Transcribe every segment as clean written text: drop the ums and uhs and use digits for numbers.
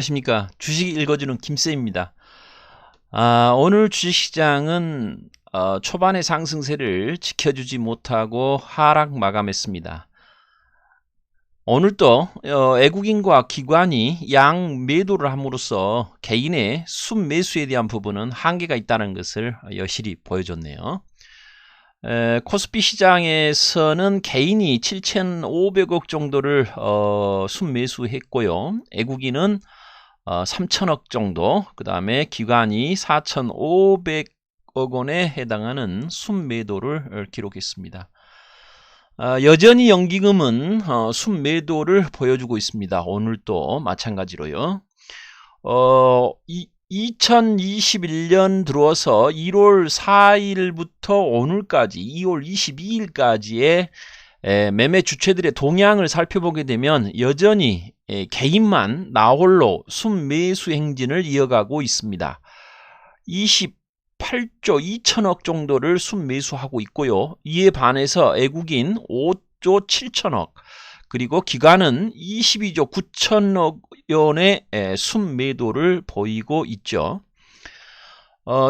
안녕하십니까. 주식 읽어주는 김쌤입니다. 오늘 주식시장은 초반의 상승세를 지켜주지 못하고 하락 마감했습니다. 오늘도 외국인과 기관이 양 매도를 함으로써 개인의 순매수에 대한 부분은 한계가 있다는 것을 여실히 보여줬네요. 코스피 시장에서는 개인이 7,500억 정도를 순매수했고요. 외국인은 3천억 정도, 그 다음에 기관이 4,500억 원에 해당하는 순매도를 기록했습니다. 여전히 연기금은 순매도를 보여주고 있습니다. 오늘도 마찬가지로요. 2021년 들어서 1월 4일부터 오늘까지 2월 22일까지의 매매 주체들의 동향을 살펴보게 되면 여전히 개인만 나홀로 순매수 행진을 이어가고 있습니다. 28조 2천억 정도를 순매수하고 있고요. 이에 반해서 외국인 5조 7천억, 그리고 기관은 22조 9천억 원의 순매도를 보이고 있죠.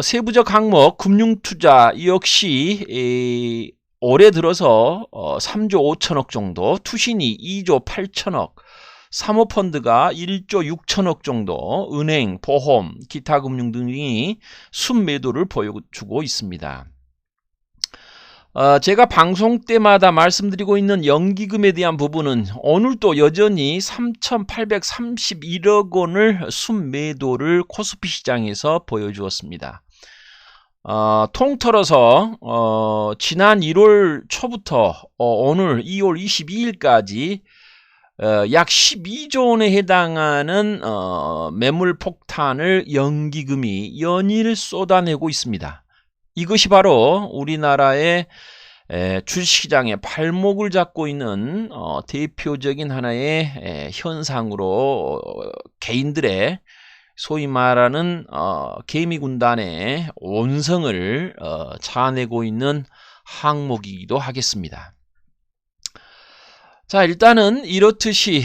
세부적 항목 금융투자 역시 올해 들어서 3조 5천억 정도, 투신이 2조 8천억, 사모펀드가 1조 6천억 정도, 은행, 보험, 기타 금융 등이 순매도를 보여주고 있습니다. 제가 방송 때마다 말씀드리고 있는 연기금에 대한 부분은 오늘도 여전히 3,831억 원을 순매도를 코스피 시장에서 보여주었습니다. 통틀어서 지난 1월 초부터 오늘 2월 22일까지 약 12조 원에 해당하는 매물 폭탄을 연기금이 연일 쏟아내고 있습니다. 이것이 바로 우리나라의 주식시장의 발목을 잡고 있는 대표적인 하나의 현상으로 개인들의 소위 말하는 개미군단의 원성을 자아내고 있는 항목이기도 하겠습니다. 자, 일단은 이렇듯이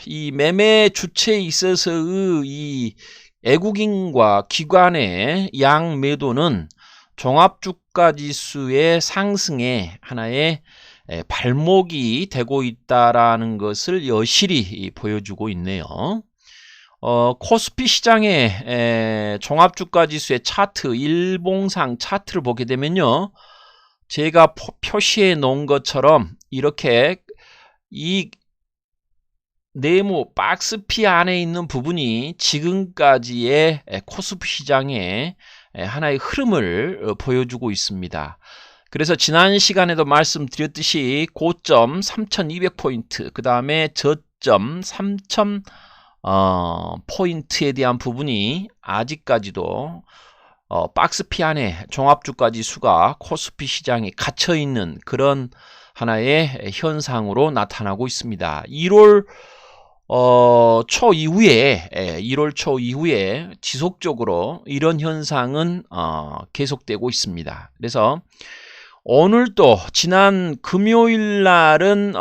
이 매매 주체에 있어서의 이 외국인과 기관의 양 매도는 종합주가지수의 상승에 하나의 발목이 되고 있다라는 것을 여실히 보여주고 있네요. 코스피 시장의 종합주가지수의 차트, 일봉상 차트를 보게 되면요, 제가 표시해 놓은 것처럼 이렇게 이 네모 박스피 안에 있는 부분이 지금까지의 코스피 시장의 하나의 흐름을 보여주고 있습니다. 그래서 지난 시간에도 말씀드렸듯이 고점 3200포인트, 그 다음에 저점 3000 포인트에 대한 부분이 아직까지도 박스피 안에 종합주가지수가 코스피 시장에 갇혀있는 그런 하나의 현상으로 나타나고 있습니다. 1월 초 이후에 지속적으로 이런 현상은 계속되고 있습니다. 그래서 오늘도 지난 금요일 날은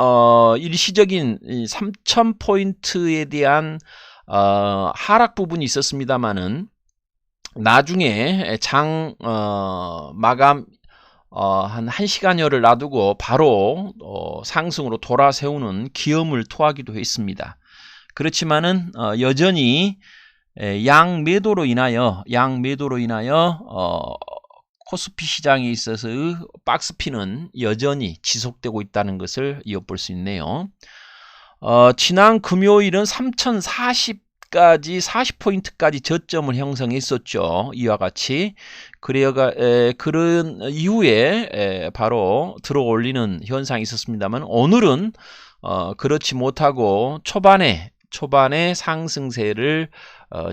일시적인 3000포인트에 대한 하락 부분이 있었습니다만은 나중에 장 마감 한 1시간여를 놔두고 바로 상승으로 돌아세우는 기염을 토하기도 했습니다. 그렇지만은 여전히 양 매도로 인하여 코스피 시장에 있어서의 박스피는 여전히 지속되고 있다는 것을 엿볼 수 있네요. 지난 금요일은 3040까지 40포인트까지 저점을 형성했었죠. 이와 같이. 그런 이후에 바로 들어올리는 현상이 있었습니다만 오늘은 그렇지 못하고 초반에 상승세를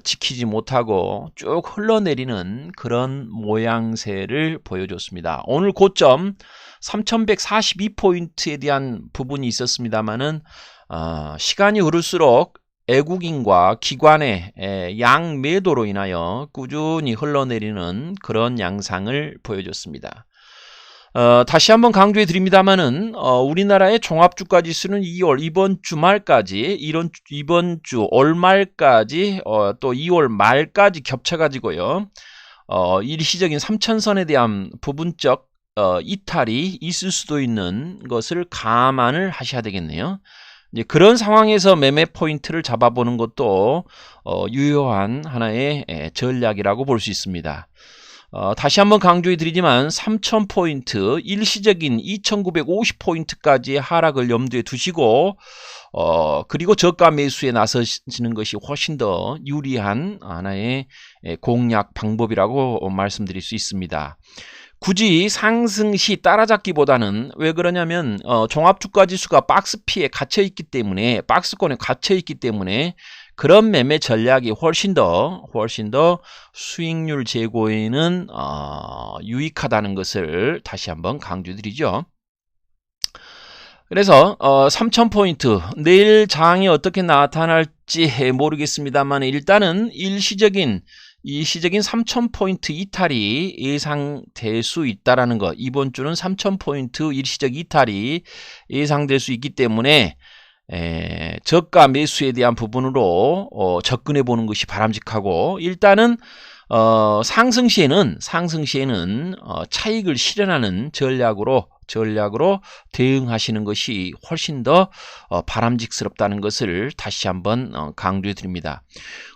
지키지 못하고 쭉 흘러내리는 그런 모양새를 보여줬습니다. 오늘 고점 3142포인트에 대한 부분이 있었습니다만은 시간이 흐를수록 외국인과 기관의 양 매도로 인하여 꾸준히 흘러내리는 그런 양상을 보여줬습니다. 다시 한번 강조해 드립니다만은 우리나라의 종합주가지수는 2월 이번 주말까지 이번 주 월말까지 또 2월 말까지 겹쳐가지고요. 일시적인 3천선에 대한 부분적 이탈이 있을 수도 있는 것을 감안을 하셔야 되겠네요. 이제 그런 상황에서 매매 포인트를 잡아보는 것도 유효한 하나의 전략이라고 볼 수 있습니다. 다시 한번 강조해 드리지만 3000포인트, 일시적인 2950포인트까지 하락을 염두에 두시고 그리고 저가 매수에 나서시는 것이 훨씬 더 유리한 하나의 공략 방법이라고 말씀드릴 수 있습니다. 굳이 상승 시 따라잡기보다는 왜 그러냐면 종합주가지수가 박스피에 갇혀있기 때문에 박스권에 갇혀있기 때문에 그런 매매 전략이 훨씬 더 수익률 제고에는 유익하다는 것을 다시 한번 강조드리죠. 그래서 3000포인트 내일 장이 어떻게 나타날지 모르겠습니다만 일단은 일시적인 3000포인트 이탈이 예상될 수 있다라는 것. 이번 주는 3000포인트 일시적 이탈이 예상될 수 있기 때문에 저가 매수에 대한 부분으로 접근해 보는 것이 바람직하고 일단은 상승 시에는 차익을 실현하는 전략으로 대응하시는 것이 훨씬 더 바람직스럽다는 것을 다시 한번 강조해 드립니다.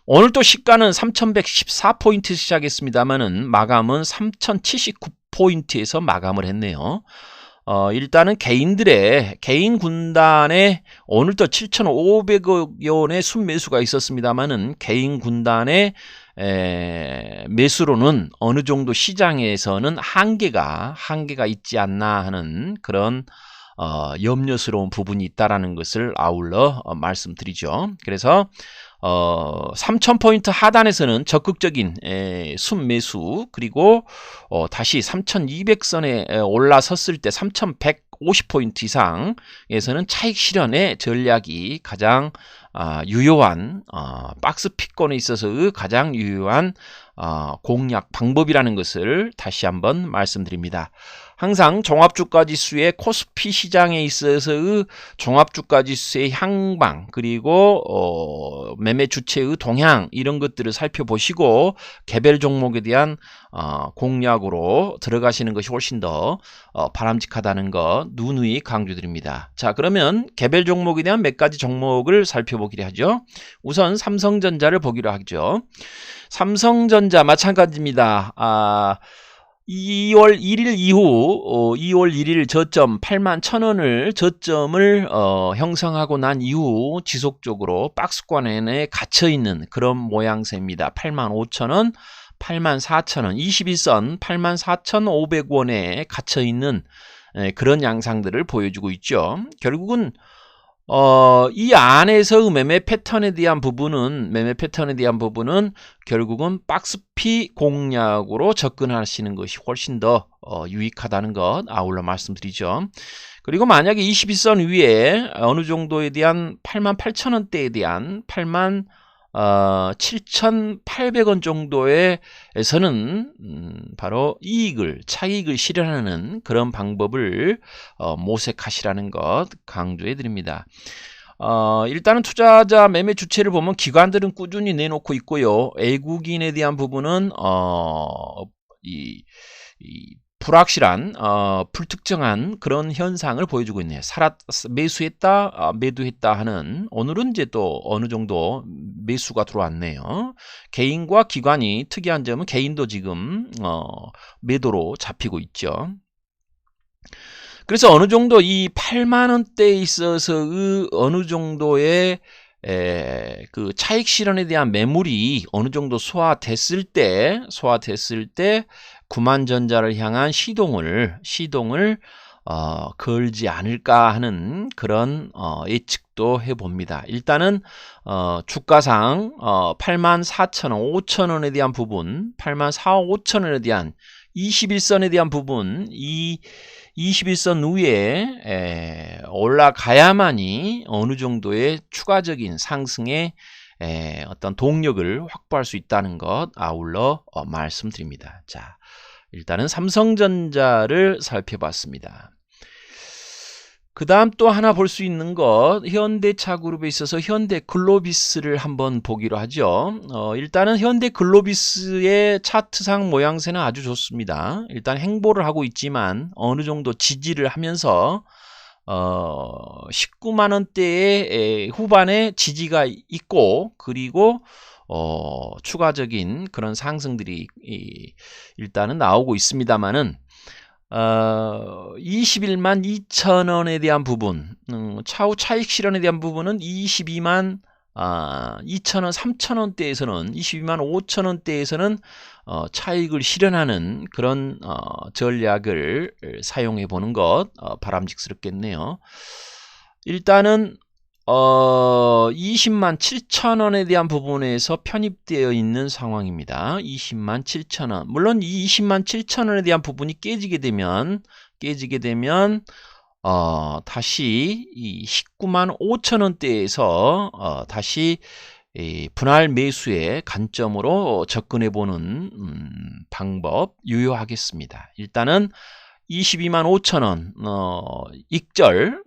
오늘 또 시가는 3114포인트 시작했습니다만은 마감은 3079포인트에서 마감을 했네요. 일단은 개인 군단에 오늘 또 7,500억 원의 순매수가 있었습니다만은 개인 군단의 매수로는 어느 정도 시장에서는 한계가 있지 않나 하는 그런 염려스러운 부분이 있다라는 것을 아울러 말씀드리죠. 그래서 3000포인트 하단에서는 적극적인 순매수 그리고 다시 3200선에 올라섰을 때 3150포인트 이상에서는 차익 실현의 전략이 가장 유효한 박스피권에 있어서 가장 유효한 공략 방법이라는 것을 다시 한번 말씀드립니다. 항상 종합주가지수의 코스피 시장에 있어서의 종합주가지수의 향방 그리고 매매 주체의 동향 이런 것들을 살펴보시고 개별 종목에 대한 공략으로 들어가시는 것이 훨씬 더 바람직하다는 것 누누이 강조드립니다. 자, 그러면 개별 종목에 대한 몇 가지 종목을 살펴보기로 하죠. 우선 삼성전자를 보기로 하죠. 삼성전자 마찬가지입니다. 2월 1일 이후 2월 1일 저점 81,000원을 저점을 형성하고 난 이후 지속적으로 박스권에 갇혀있는 그런 모양새입니다. 85,000원, 84,000원, 21선 84,500원에 갇혀있는 그런 양상들을 보여주고 있죠. 결국은 이 안에서 매매 패턴에 대한 부분은 결국은 박스피 공략으로 접근하시는 것이 훨씬 더 유익하다는 것 아울러 말씀드리죠. 그리고 만약에 21선 위에 어느 정도에 대한 88,000원대에 대한 87,800원 정도에서는 바로 차익을 실현하는 그런 방법을 모색하시라는 것 강조해 드립니다. 일단은 투자자 매매 주체를 보면 기관들은 꾸준히 내놓고 있고요. 외국인에 대한 부분은 불확실한 불특정한 그런 현상을 보여주고 있네요. 매수했다 매도했다 하는 오늘은 이제 또 어느 정도 매수가 들어왔네요. 개인과 기관이 특이한 점은 개인도 지금 매도로 잡히고 있죠. 그래서 어느 정도 이 8만원대에 있어서 어느 정도의 그 차익 실현에 대한 매물이 어느 정도 소화됐을 때 9만전자를 향한 시동을 걸지 않을까 하는 그런 예측도 해봅니다. 일단은 주가상 84,000원, 5,000원에 대한 부분, 84,000, 5,000원에 대한 21선에 대한 부분, 이 21선 위에 올라가야만이 어느 정도의 추가적인 상승의 어떤 동력을 확보할 수 있다는 것 아울러 말씀드립니다. 자, 일단은 삼성전자를 살펴봤습니다. 그 다음 또 하나 볼 수 있는 것, 현대차 그룹에 있어서 현대글로비스를 한번 보기로 하죠. 일단은 현대글로비스의 차트상 모양새는 아주 좋습니다. 일단 행보를 하고 있지만 어느 정도 지지를 하면서 19만원대의 후반에 지지가 있고, 그리고 추가적인 그런 상승들이 일단은 나오고 있습니다만은 21만 2천원에 대한 부분, 차후 차익 실현에 대한 부분은 22만 2천원, 3천원대에서는 22만 5천원대에서는 차익을 실현하는 그런 전략을 사용해 보는 것 바람직스럽겠네요. 일단은 20만 7천원에 대한 부분에서 편입되어 있는 상황입니다. 20만 7천원. 물론 이 20만 7천원에 대한 부분이 깨지게 되면 다시 이 19만 5천원대에서 다시 분할 매수의 관점으로 접근해 보는 방법 유효하겠습니다. 일단은 22만 5천원 익절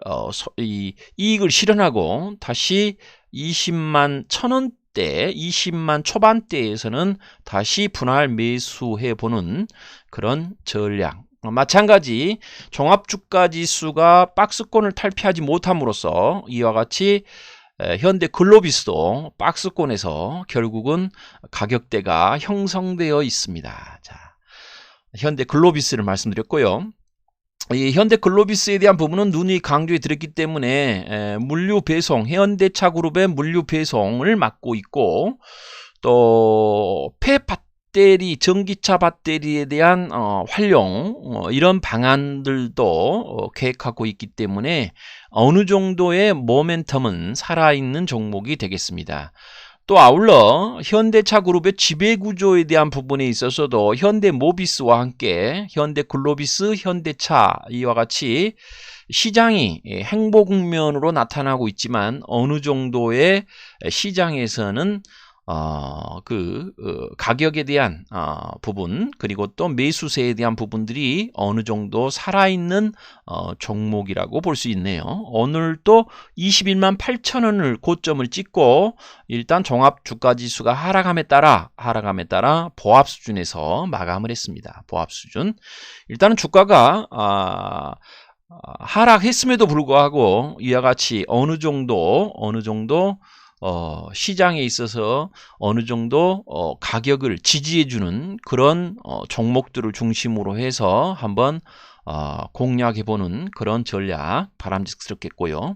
이익을 실현하고 다시 20만 1천원대 20만 초반대에서는 다시 분할 매수해 보는 그런 전략. 마찬가지 종합주가지수가 박스권을 탈피하지 못함으로써 이와 같이 현대글로비스도 박스권에서 결국은 가격대가 형성되어 있습니다. 자, 현대글로비스를 말씀드렸고요. 이 현대글로비스에 대한 부분은 누누이 강조해 드렸기 때문에 물류 배송, 현대차 그룹의 물류 배송을 맡고 있고, 또 폐배터리, 전기차 배터리에 대한 활용, 이런 방안들도 계획하고 있기 때문에 어느 정도의 모멘텀은 살아있는 종목이 되겠습니다. 또 아울러 현대차 그룹의 지배구조에 대한 부분에 있어서도 현대모비스와 함께 현대글로비스, 현대차 이와 같이 시장이 행보 국면으로 나타나고 있지만 어느 정도의 시장에서는 가격에 대한 부분, 그리고 또 매수세에 대한 부분들이 어느 정도 살아있는 종목이라고 볼 수 있네요. 오늘 또 21만 8천원을 고점을 찍고 일단 종합주가지수가 하락함에 따라 보합 수준에서 마감을 했습니다. 보합 수준. 일단은 주가가 하락했음에도 불구하고 이와 같이 어느 정도 시장에 있어서 어느 정도 가격을 지지해주는 그런 종목들을 중심으로 해서 한번 공략해보는 그런 전략 바람직스럽겠고요.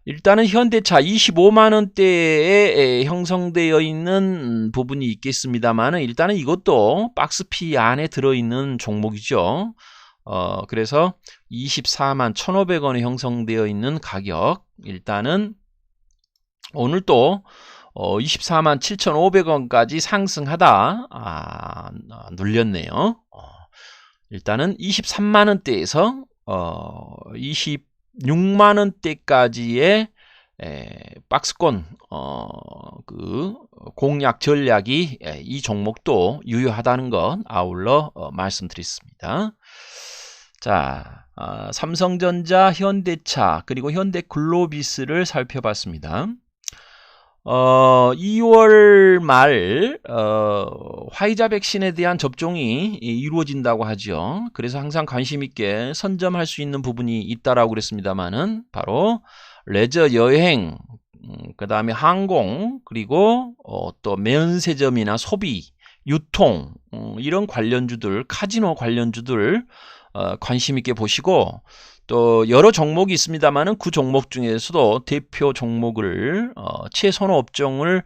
일단은 현대차 25만원대에 형성되어 있는 부분이 있겠습니다만 일단은 이것도 박스피 안에 들어있는 종목이죠. 그래서 24만 1,500원에 형성되어 있는 가격, 일단은 오늘 또 24만 7,500원까지 상승하다 눌렸네요. 일단은 23만원대에서 26만원대까지의 박스권 공략 전략이 이 종목도 유효하다는 것 아울러 말씀드렸습니다. 자, 삼성전자, 현대차 그리고 현대글로비스를 살펴봤습니다. 2월 말 화이자 백신에 대한 접종이 이루어진다고 하죠. 그래서 항상 관심 있게 선점할 수 있는 부분이 있다라고 그랬습니다만은 바로 레저 여행, 그 다음에 항공, 그리고 또 면세점이나 소비, 유통 이런 관련주들, 카지노 관련주들 관심 있게 보시고, 또 여러 종목이 있습니다만은 그 종목 중에서도 대표 종목을 최선호 업종을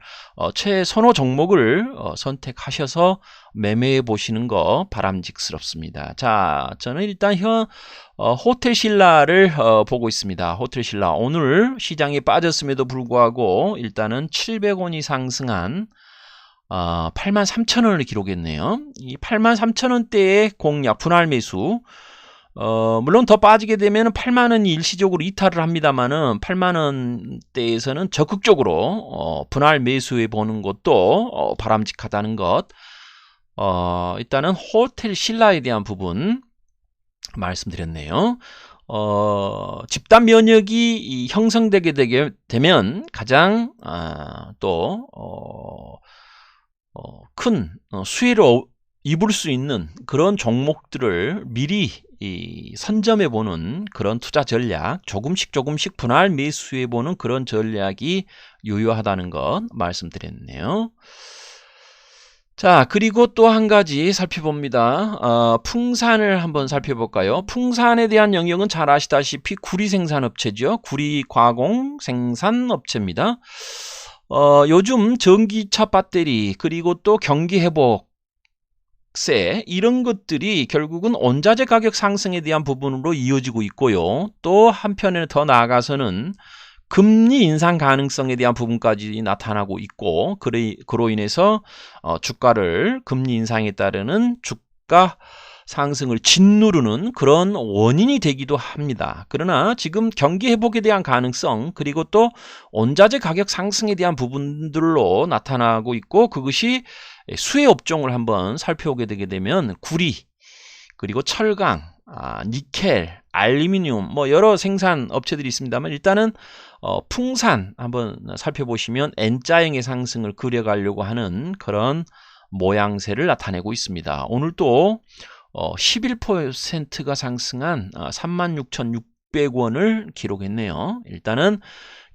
최선호 종목을 선택하셔서 매매해 보시는 거 바람직스럽습니다. 자, 저는 일단 호텔신라를 보고 있습니다. 호텔신라 오늘 시장에 빠졌음에도 불구하고 일단은 700원이 상승한 83,000원을 기록했네요. 이 83,000원대의 공략 분할 매수, 물론 더 빠지게 되면 8만원이 일시적으로 이탈을 합니다만은 8만원대에서는 적극적으로 분할 매수해 보는 것도 바람직하다는 것. 일단은 호텔 신라에 대한 부분 말씀드렸네요. 집단 면역이 형성되게 되면 가장 큰 수혜를 입을 수 있는 그런 종목들을 미리 선점해 보는 그런 투자 전략, 조금씩 분할 매수해 보는 그런 전략이 유효하다는 것 말씀드렸네요. 자, 그리고 또 한 가지 살펴봅니다. 풍산을 한번 살펴볼까요? 풍산에 대한 영역은 잘 아시다시피 구리 생산업체죠. 구리 가공 생산업체입니다. 요즘 전기차 배터리 그리고 또 경기 회복세 이런 것들이 결국은 원자재 가격 상승에 대한 부분으로 이어지고 있고요. 또 한편에 더 나아가서는 금리 인상 가능성에 대한 부분까지 나타나고 있고, 그로 인해서 주가를 금리 인상에 따르는 주가 상승을 짓누르는 그런 원인이 되기도 합니다. 그러나 지금 경기 회복에 대한 가능성 그리고 또 원자재 가격 상승에 대한 부분들로 나타나고 있고, 그것이 수혜 업종을 한번 살펴보게 되게 되면 구리 그리고 철강, 니켈, 알루미늄 뭐 여러 생산 업체들이 있습니다만, 일단은 풍산 한번 살펴보시면 N자형의 상승을 그려가려고 하는 그런 모양새를 나타내고 있습니다. 오늘 또 11%가 상승한 36,600원을 기록했네요. 일단은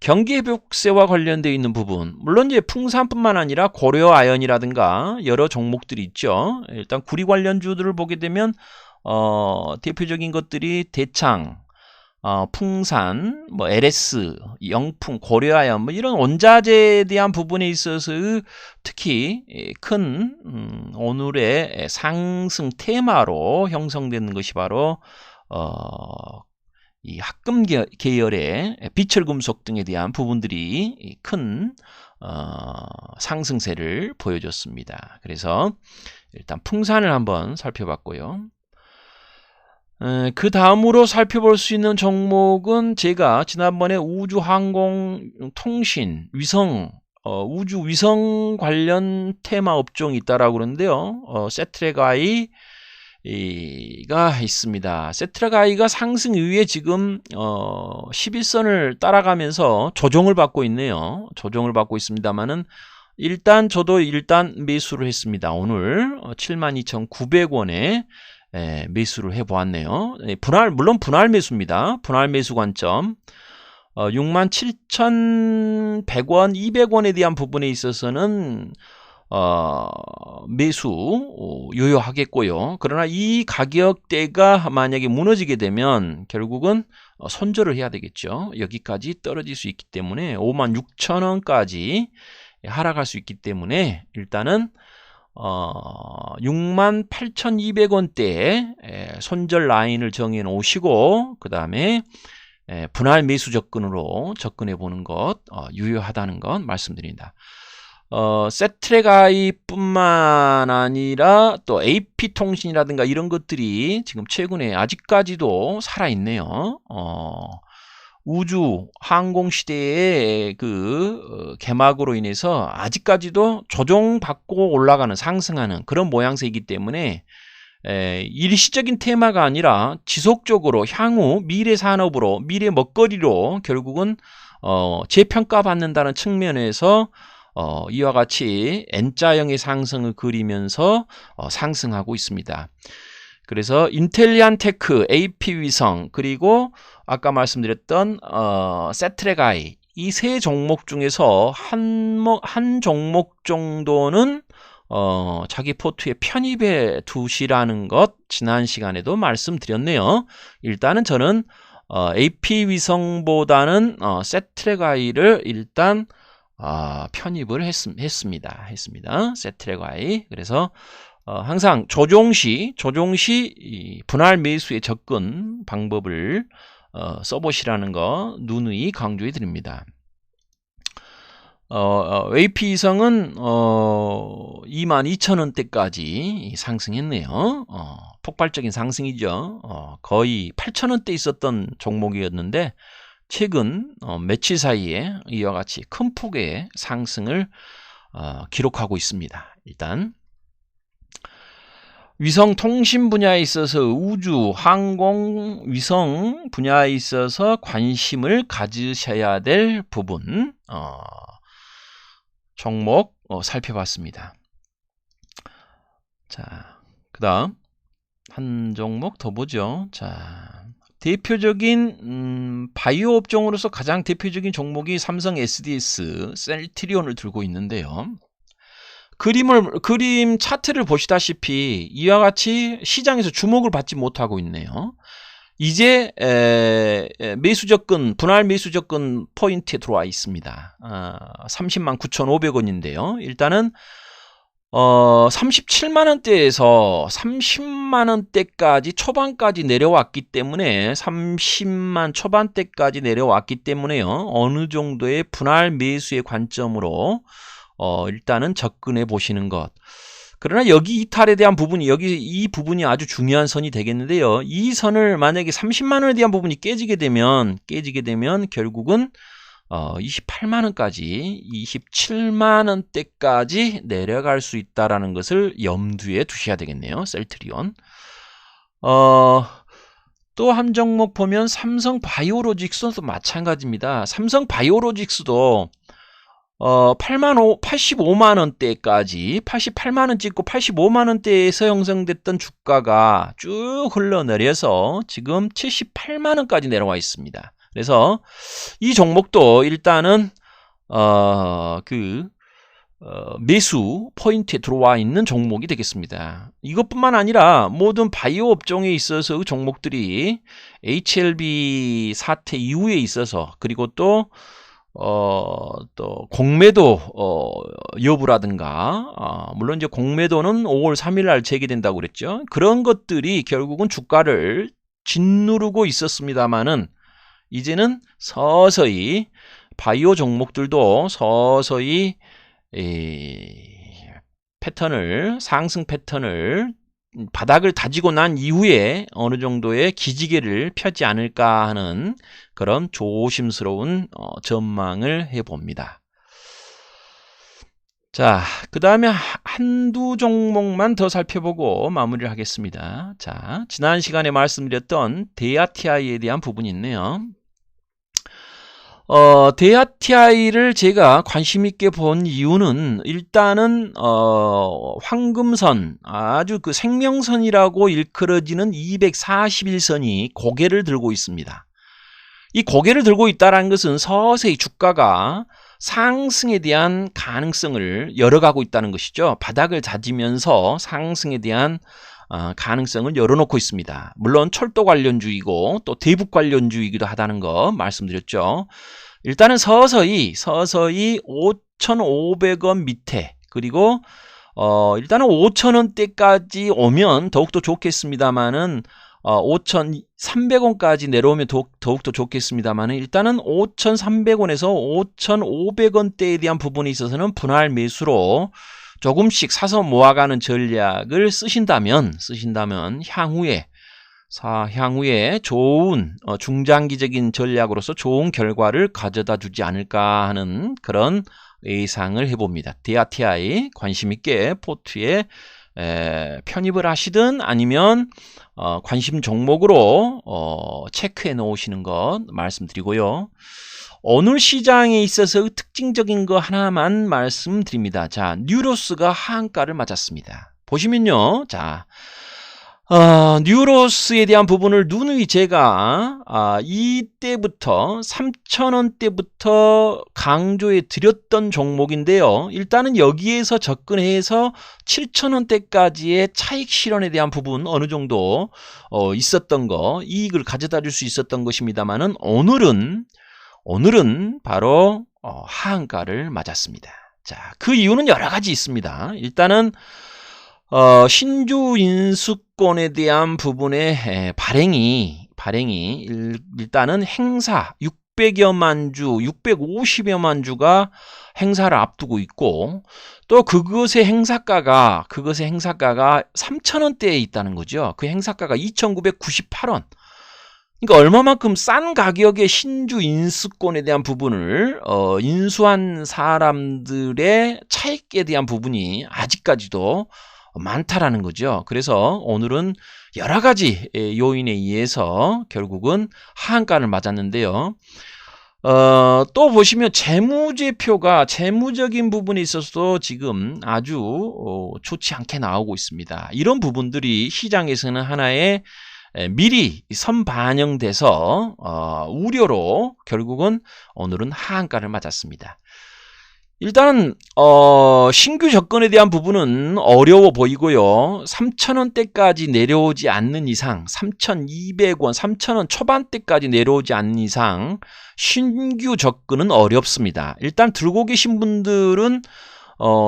경기회복세와 관련되어 있는 부분, 물론 이제 풍산뿐만 아니라 고려아연이라든가 여러 종목들이 있죠. 일단 구리 관련주들을 보게 되면 대표적인 것들이 대창, 풍산, 뭐 LS, 영풍, 고려아연 뭐 이런 원자재에 대한 부분에 있어서 특히 큰 오늘의 상승 테마로 형성되는 것이 바로 이 합금 계열의 비철금속 등에 대한 부분들이 큰 상승세를 보여줬습니다. 그래서 일단 풍산을 한번 살펴봤고요. 그 다음으로 살펴볼 수 있는 종목은 제가 지난번에 우주, 항공, 통신, 위성, 우주 위성 관련 테마 업종이 있다라고 그러는데요. 세트레가이가 있습니다. 세트레가이가 상승 이후에 지금 11선을 따라가면서 조정을 받고 있네요. 조정을 받고 있습니다만은 저도 매수를 했습니다. 오늘 72,900원에 매수를 해보았네요. 물론 분할 매수입니다. 분할 매수 관점 67,100원, 200원에 대한 부분에 있어서는 매수 유효하겠고요. 그러나 이 가격대가 만약에 무너지게 되면 결국은 손절을 해야 되겠죠. 여기까지 떨어질 수 있기 때문에 56,000원까지 하락할 수 있기 때문에 일단은 68,200원대에 손절 라인을 정해 놓으시고 그 다음에 분할 매수 접근으로 접근해 보는 것 유효하다는 것 말씀드립니다. 세트레가이 뿐만 아니라 또 AP통신이라든가 이런 것들이 지금 최근에 아직까지도 살아있네요. 우주 항공 시대의 그 개막으로 인해서 아직까지도 조정받고 올라가는 상승하는 그런 모양새이기 때문에 일시적인 테마가 아니라 지속적으로 향후 미래 산업으로 미래 먹거리로 결국은 재평가받는다는 측면에서 이와 같이 N자형의 상승을 그리면서 상승하고 있습니다. 그래서 인텔리안테크, AP위성 그리고 아까 말씀드렸던 세트레가이 이 세 종목 중에서 한 종목 정도는 자기 포트에 편입해 두시라는 것 지난 시간에도 말씀드렸네요. 일단은 저는 AP위성보다는 세트레가이를 일단 편입을 했습니다. 세트레가이. 그래서 항상 조종시 분할 매수의 접근 방법을 써보시라는 거 누누이 강조해 드립니다. AP위성은 22,000원대까지 상승했네요. 폭발적인 상승이죠. 거의 8,000원대 있었던 종목이었는데 최근 며칠 사이에 이와 같이 큰 폭의 상승을 기록하고 있습니다. 일단 위성 통신 분야에 있어서 우주, 항공, 위성 분야에 있어서 관심을 가지셔야 될 부분 종목 살펴봤습니다. 자, 그 다음 한 종목 더 보죠. 자, 대표적인 바이오 업종으로서 가장 대표적인 종목이 삼성 SDS 셀트리온을 들고 있는데요. 그림 차트를 보시다시피 이와 같이 시장에서 주목을 받지 못하고 있네요. 이제 매수 접근, 분할 매수 접근 포인트에 들어와 있습니다. 309,500원인데요. 일단은 37만원대에서 30만원대까지 초반까지 내려왔기 때문에 30만 초반대까지 내려왔기 때문에요. 어느 정도의 분할 매수의 관점으로 일단은 접근해 보시는 것. 그러나 여기 이탈에 대한 부분이 이 부분이 아주 중요한 선이 되겠는데요. 이 선을 만약에 30만 원에 대한 부분이 깨지게 되면 결국은 28만 원까지 27만 원대까지 내려갈 수 있다라는 것을 염두에 두셔야 되겠네요. 셀트리온. 또 한 종목 보면 삼성 바이오로직스도 마찬가지입니다. 삼성 바이오로직스도 85만 원대까지 88만 원 찍고 85만 원대에서 형성됐던 주가가 쭉 흘러내려서 지금 78만 원까지 내려와 있습니다. 그래서 이 종목도 일단은 매수 포인트에 들어와 있는 종목이 되겠습니다. 이것뿐만 아니라 모든 바이오 업종에 있어서 그 종목들이 HLB 사태 이후에 있어서 그리고 또 공매도 여부라든가 물론 이제 공매도는 5월 3일 날 재개된다고 그랬죠. 그런 것들이 결국은 주가를 짓누르고 있었습니다만은 이제는 서서히 바이오 종목들도 서서히 상승 패턴을 바닥을 다지고 난 이후에 어느 정도의 기지개를 펴지 않을까 하는 그런 조심스러운 전망을 해봅니다. 자, 그 다음에 한두 종목만 더 살펴보고 마무리를 하겠습니다. 자, 지난 시간에 말씀드렸던 데아티아이에 대한 부분이 있네요. 데아티아이를 제가 관심 있게 본 이유는 일단은 황금선, 아주 그 생명선이라고 일컬어지는 241선이 고개를 들고 있습니다. 이 고개를 들고 있다는 것은 서서히 주가가 상승에 대한 가능성을 열어가고 있다는 것이죠. 바닥을 다지면서 상승에 대한 가능성을 열어놓고 있습니다. 물론 철도 관련주이고 또 대북 관련주이기도 하다는 거 말씀드렸죠. 일단은 서서히 5,500원 밑에 그리고 일단은 5,000원대까지 오면 더욱더 좋겠습니다만은 5,300원까지 내려오면 더욱더 좋겠습니다만 일단은 5,300원에서 5,500원대에 대한 부분에 있어서는 분할 매수로 조금씩 사서 모아가는 전략을 쓰신다면 향후에 좋은 중장기적인 전략으로서 좋은 결과를 가져다 주지 않을까 하는 그런 예상을 해봅니다. 데아티아이 관심 있게 포트에 편입을 하시든 아니면 관심 종목으로 체크해 놓으시는 것 말씀드리고요. 오늘 시장에 있어서 특징적인 거 하나만 말씀드립니다. 자, 뉴로스가 하한가를 맞았습니다. 보시면요. 자, 뉴로스에 대한 부분을 누누이 제가 이때부터 3,000원대부터 강조해 드렸던 종목인데요. 일단은 여기에서 접근해서 7,000원대까지의 차익 실현에 대한 부분 어느 정도 있었던 거, 이익을 가져다 줄 수 있었던 것입니다만은 오늘은 바로 하한가를 맞았습니다. 자, 그 이유는 여러 가지 있습니다. 일단은 신주 인수권에 대한 부분의 발행이 일단은 행사 600여만 주, 650여만 주가 행사를 앞두고 있고 또 그것의 행사가가 3,000원대에 있다는 거죠. 그 행사가가 2,998원. 그러니까 얼마만큼 싼 가격의 신주 인수권에 대한 부분을 인수한 사람들의 차익에 대한 부분이 아직까지도 많다라는 거죠. 그래서 오늘은 여러 가지 요인에 의해서 결국은 하한가를 맞았는데요. 또 보시면 재무제표가 재무적인 부분에 있어서 지금 아주 좋지 않게 나오고 있습니다. 이런 부분들이 시장에서는 하나의 미리 선반영돼서 우려로 결국은 오늘은 하한가를 맞았습니다. 일단은 신규 접근에 대한 부분은 어려워 보이고요. 3,000원대까지 내려오지 않는 이상 3,200원, 3,000원 초반대까지 내려오지 않는 이상 신규 접근은 어렵습니다. 일단 들고 계신 분들은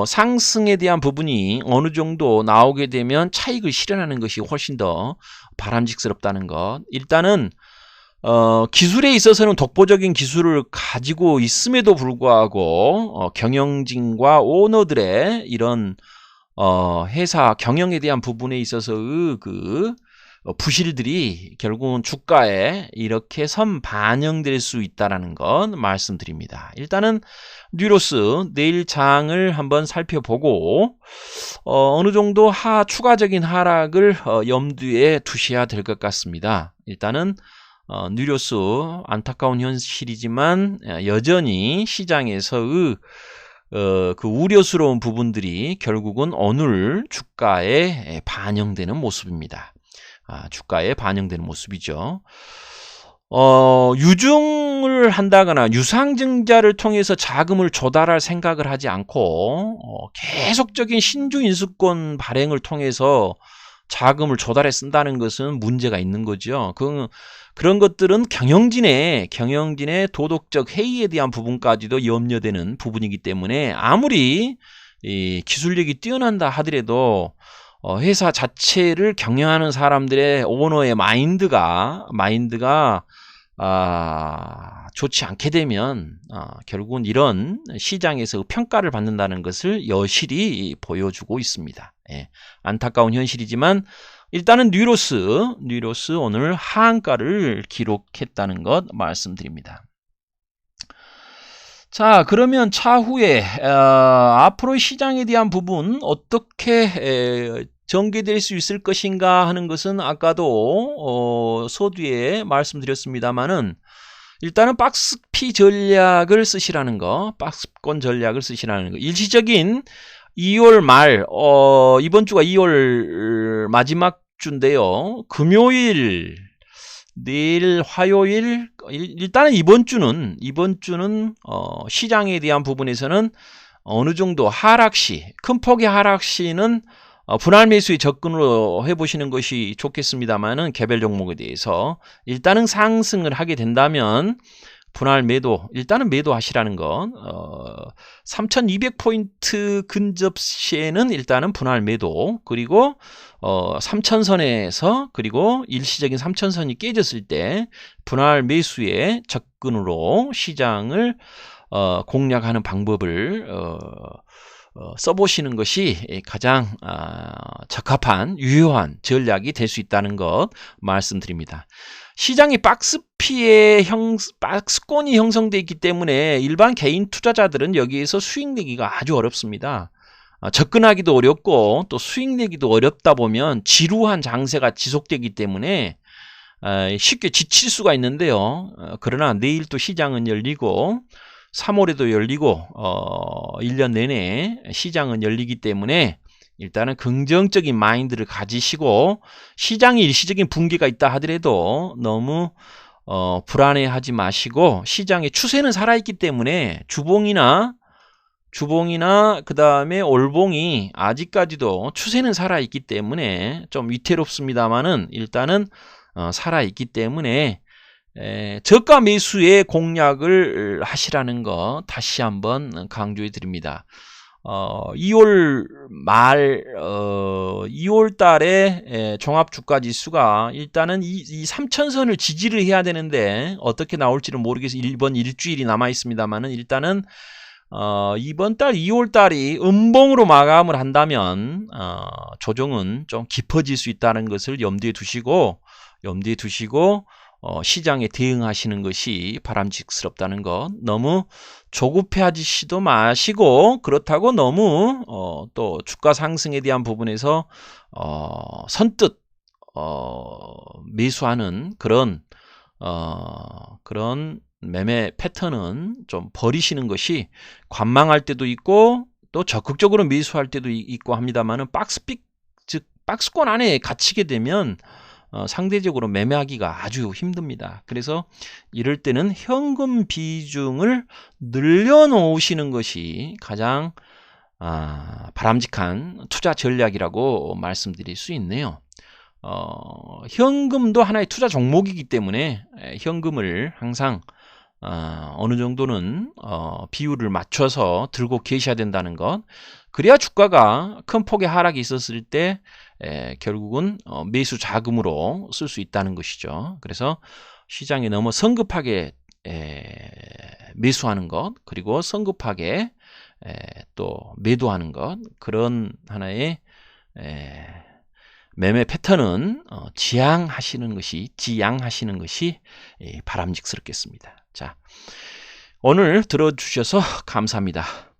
상승에 대한 부분이 어느 정도 나오게 되면 차익을 실현하는 것이 훨씬 더 바람직스럽다는 것. 일단은 기술에 있어서는 독보적인 기술을 가지고 있음에도 불구하고 경영진과 오너들의 이런 회사 경영에 대한 부분에 있어서의 그 부실들이 결국은 주가에 이렇게 선반영될 수 있다는 것 말씀드립니다. 일단은 뉴로스 내일 장을 한번 살펴보고 어느 정도 추가적인 하락을 염두에 두셔야 될 것 같습니다. 일단은 뉴로스 안타까운 현실이지만 여전히 시장에서의 그 우려스러운 부분들이 결국은 오늘 주가에 반영되는 모습입니다. 주가에 반영되는 모습이죠. 유증을 한다거나 유상증자를 통해서 자금을 조달할 생각을 하지 않고 계속적인 신주 인수권 발행을 통해서 자금을 조달해 쓴다는 것은 문제가 있는 거죠. 그런 것들은 경영진의 도덕적 해이에 대한 부분까지도 염려되는 부분이기 때문에 아무리 기술력이 뛰어난다 하더라도 회사 자체를 경영하는 사람들의 오너의 마인드가 좋지 않게 되면 결국은 이런 시장에서 평가를 받는다는 것을 여실히 보여주고 있습니다. 예, 안타까운 현실이지만 일단은 뉴로스 오늘 하한가를 기록했다는 것 말씀드립니다. 자, 그러면 차후에 앞으로 시장에 대한 부분 어떻게 전개될 수 있을 것인가 하는 것은 아까도 서두에 말씀드렸습니다만은 일단은 박스피 전략을 쓰시라는 거, 박스권 전략을 쓰시라는 거. 일시적인 2월 말, 이번 주가 2월 마지막 주인데요. 금요일, 내일 화요일, 일단은 이번 주는 시장에 대한 부분에서는 어느 정도 큰 폭의 하락시는 분할 매수에 접근으로 해보시는 것이 좋겠습니다만은 개별 종목에 대해서 일단은 상승을 하게 된다면 분할 매도, 일단은 매도하시라는 건 3200포인트 근접 시에는 일단은 분할 매도, 그리고 3000선에서 그리고 일시적인 3000선이 깨졌을 때 분할 매수에 접근으로 시장을 공략하는 방법을 써보시는 것이 가장 적합한 유효한 전략이 될 수 있다는 것 말씀드립니다. 시장이 박스권이 형성되어 있기 때문에 일반 개인 투자자들은 여기에서 수익 내기가 아주 어렵습니다. 접근하기도 어렵고 또 수익 내기도 어렵다 보면 지루한 장세가 지속되기 때문에 쉽게 지칠 수가 있는데요. 그러나 내일 또 시장은 열리고 3월에도 열리고 1년 내내 시장은 열리기 때문에 일단은 긍정적인 마인드를 가지시고 시장이 일시적인 붕괴가 있다 하더라도 너무 불안해하지 마시고 시장의 추세는 살아있기 때문에 주봉이나 그 다음에 올봉이 아직까지도 추세는 살아있기 때문에 좀 위태롭습니다만은 일단은 살아있기 때문에 저가 매수의 공략을 하시라는 거 다시 한번 강조해 드립니다. 2월 말 2월 달에 종합주가지수가 일단은 이 3000선을 지지를 해야 되는데 어떻게 나올지는 모르겠어요. 이번 일주일이 남아 있습니다만은 일단은 이번 달 2월 달이 음봉으로 마감을 한다면 조정은 좀 깊어질 수 있다는 것을 염두에 두시고 시장에 대응하시는 것이 바람직스럽다는 것. 너무 조급해하시지도 마시고 그렇다고 너무 또 주가 상승에 대한 부분에서 선뜻 매수하는 그런 매매 패턴은 좀 버리시는 것이, 관망할 때도 있고 또 적극적으로 매수할 때도 있고 합니다만은 즉 박스권 안에 갇히게 되면 상대적으로 매매하기가 아주 힘듭니다. 그래서 이럴 때는 현금 비중을 늘려놓으시는 것이 가장 바람직한 투자 전략이라고 말씀드릴 수 있네요. 현금도 하나의 투자 종목이기 때문에 현금을 항상 어느 정도는 비율을 맞춰서 들고 계셔야 된다는 것. 그래야 주가가 큰 폭의 하락이 있었을 때 결국은 매수 자금으로 쓸 수 있다는 것이죠. 그래서 시장에 너무 성급하게 매수하는 것, 그리고 성급하게 또 매도하는 것, 그런 하나의 매매 패턴은 지양하시는 것이 바람직스럽겠습니다. 자, 오늘 들어주셔서 감사합니다.